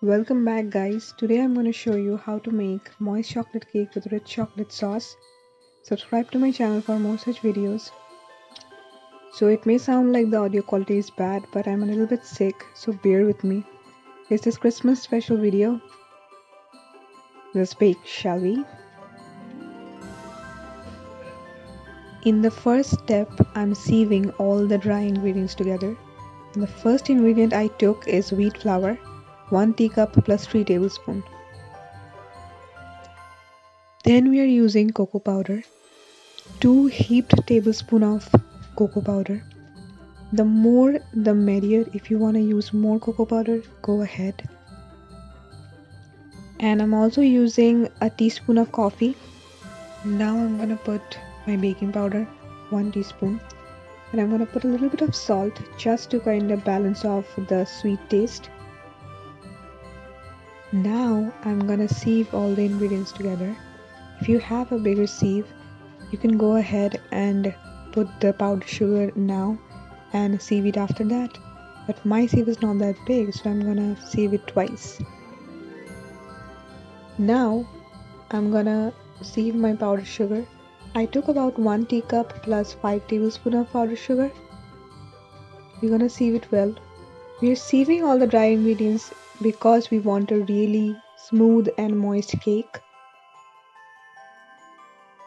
Welcome back, guys. Today I'm going to show you how to make moist chocolate cake with rich chocolate sauce. Subscribe to my channel for more such videos. So it may sound like the audio quality is bad, but I'm a little bit sick, so bear with me. It's this Christmas special video. Let's bake, shall we? In the first step, I'm sieving all the dry ingredients together. And the first ingredient I took is wheat flour, 1 teacup plus 3 tablespoons. Then we are using cocoa powder, 2 heaped tablespoons of cocoa powder. The more the merrier. If you want to use more cocoa powder, go ahead. And I'm also using a teaspoon of coffee. Now I'm gonna put my baking powder, 1 teaspoon, and I'm gonna put a little bit of salt just to kind of balance off the sweet taste. Now I'm gonna sieve all the ingredients together. If you have a bigger sieve, you can go ahead and put the powdered sugar now and sieve it after that. But my sieve is not that big, so I'm gonna sieve it twice. Now I'm gonna sieve my powdered sugar. I took about 1 teacup plus 5 tablespoons of powdered sugar. We're gonna sieve it well. We're sieving all the dry ingredients because we want a really smooth and moist cake.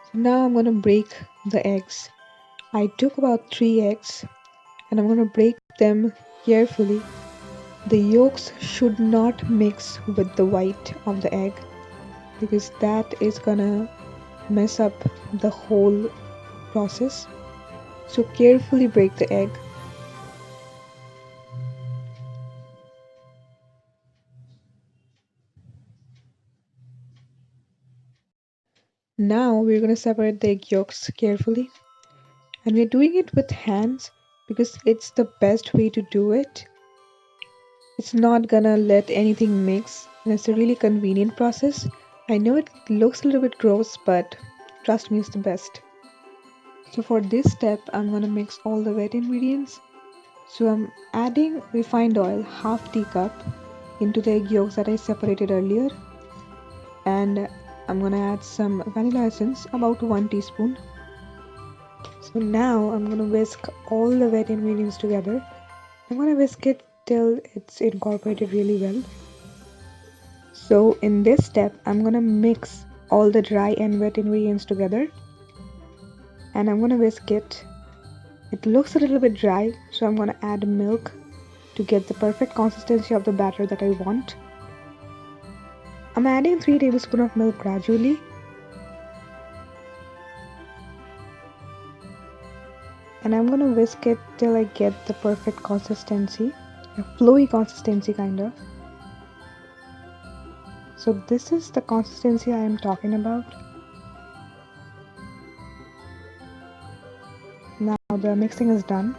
So now I'm gonna break the eggs. I took about 3 eggs and I'm gonna break them carefully. The yolks should not mix with the white of the egg because that is gonna mess up the whole process. So carefully break the egg. Now we're going to separate the egg yolks carefully, and we're doing it with hands because it's the best way to do it. It's not gonna let anything mix, and it's a really convenient process. I know it looks a little bit gross, but trust me, it's the best. So for this step, I'm gonna mix all the wet ingredients. So I'm adding refined oil, half teacup, into the egg yolks that I separated earlier, and I'm gonna add some vanilla essence, about 1 teaspoon. So now I'm gonna whisk all the wet ingredients together. I'm gonna whisk it till it's incorporated really well. So in this step, I'm gonna mix all the dry and wet ingredients together, and I'm gonna whisk it. It looks a little bit dry, so I'm gonna add milk to get the perfect consistency of the batter that I want. I'm adding 3 tablespoons of milk gradually. And I'm gonna whisk it till I get the perfect consistency, a flowy consistency kind of. So this is the consistency I am talking about. Now the mixing is done.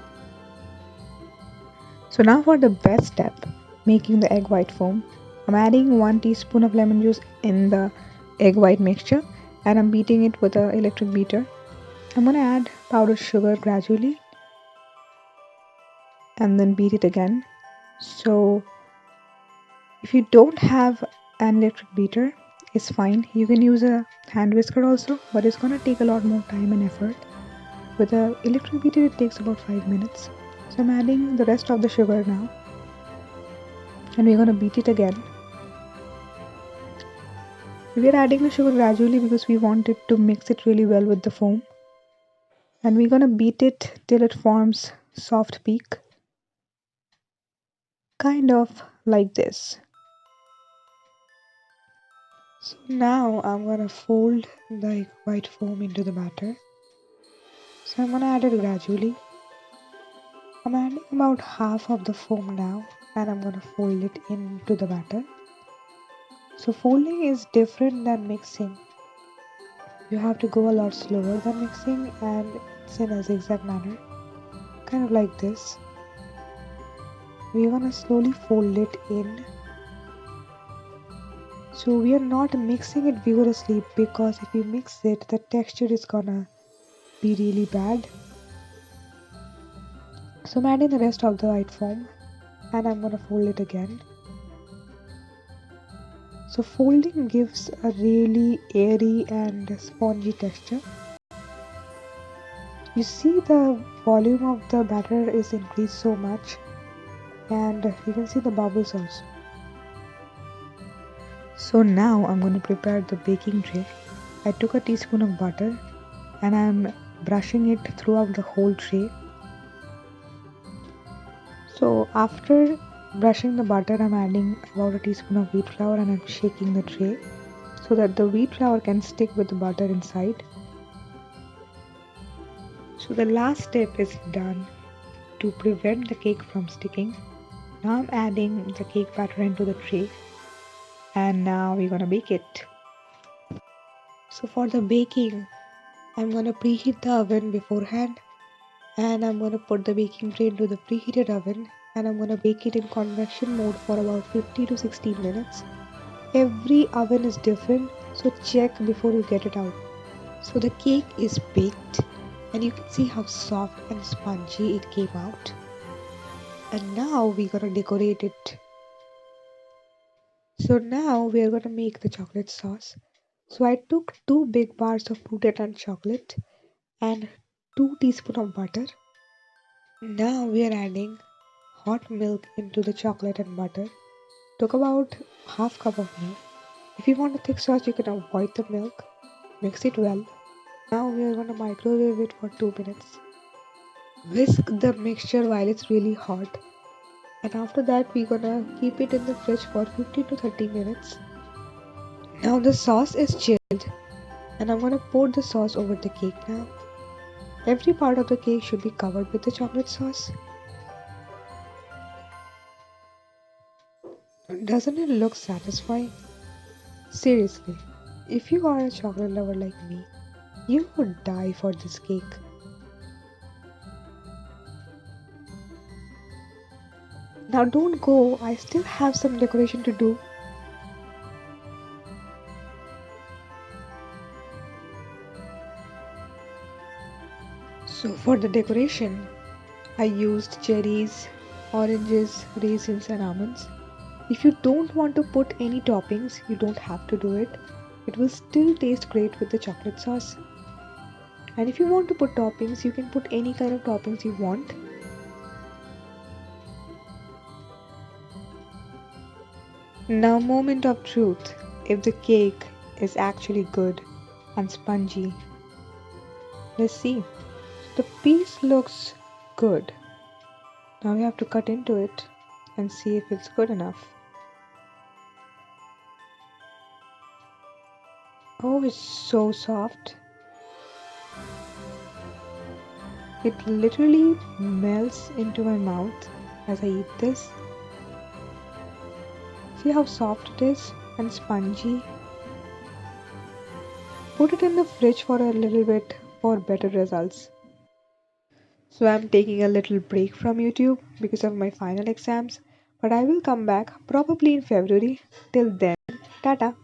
So now for the best step, making the egg white foam. I'm adding 1 teaspoon of lemon juice in the egg white mixture, and I'm beating it with an electric beater. I'm gonna add powdered sugar gradually and then beat it again. So if you don't have an electric beater, it's fine. You can use a hand whisker also, but it's gonna take a lot more time and effort. With an electric beater, it takes about 5 minutes. So I'm adding the rest of the sugar now, and we're gonna beat it again. We're adding the sugar gradually because we want it to mix it really well with the foam. And we're gonna beat it till it forms soft peak, kind of like this. So now I'm gonna fold the white foam into the batter. So I'm gonna add it gradually. I'm adding about half of the foam now, and I'm gonna fold it into the batter. So folding is different than mixing. You have to go a lot slower than mixing, and it's in a zigzag manner, kind of like this. We're gonna slowly fold it in. So we are not mixing it vigorously because if we mix it, the texture is gonna be really bad. So I'm adding the rest of the white foam, and I'm gonna fold it again. So folding gives a really airy and spongy texture. You see the volume of the batter is increased so much, and you can see the bubbles also. So now I'm going to prepare the baking tray. I took a teaspoon of butter and I'm brushing it throughout the whole tray. So after brushing the butter, I'm adding about a teaspoon of wheat flour and I'm shaking the tray so that the wheat flour can stick with the butter inside. So the last step is done to prevent the cake from sticking. Now I'm adding the cake batter into the tray and now we're gonna bake it. So for the baking, I'm gonna preheat the oven beforehand and I'm gonna put the baking tray into the preheated oven and I'm gonna bake it in convection mode for about 50 to 60 minutes. Every oven is different, so check before you get it out. So the cake is baked and you can see how soft and spongy it came out. And now we're gonna decorate it. So now we are gonna make the chocolate sauce. So I took two big bars of fruited and chocolate and 2 teaspoons of butter. Now we are adding hot milk into the chocolate and butter. Took about half cup of milk. If you want a thick sauce, you can avoid the milk. Mix it well. Now we are gonna microwave it for 2 minutes. Whisk the mixture while it's really hot. And after that, we're gonna keep it in the fridge for 15 to 30 minutes. Now the sauce is chilled and I'm gonna pour the sauce over the cake now. Every part of the cake should be covered with the chocolate sauce. Doesn't it look satisfying? Seriously, if you are a chocolate lover like me, you would die for this cake. Now don't go, I still have some decoration to do. So for the decoration, I used cherries, oranges, raisins and almonds. If you don't want to put any toppings, you don't have to do it. It will still taste great with the chocolate sauce. And if you want to put toppings, you can put any kind of toppings you want. Now, moment of truth. If the cake is actually good and spongy, let's see. The piece looks good. Now we have to cut into it and see if it's good enough. Oh, it's so soft. It literally melts into my mouth as I eat this. See how soft it is and spongy. Put it in the fridge for a little bit for better results. So I'm taking a little break from YouTube because of my final exams, but I will come back probably in February. Till then, tata.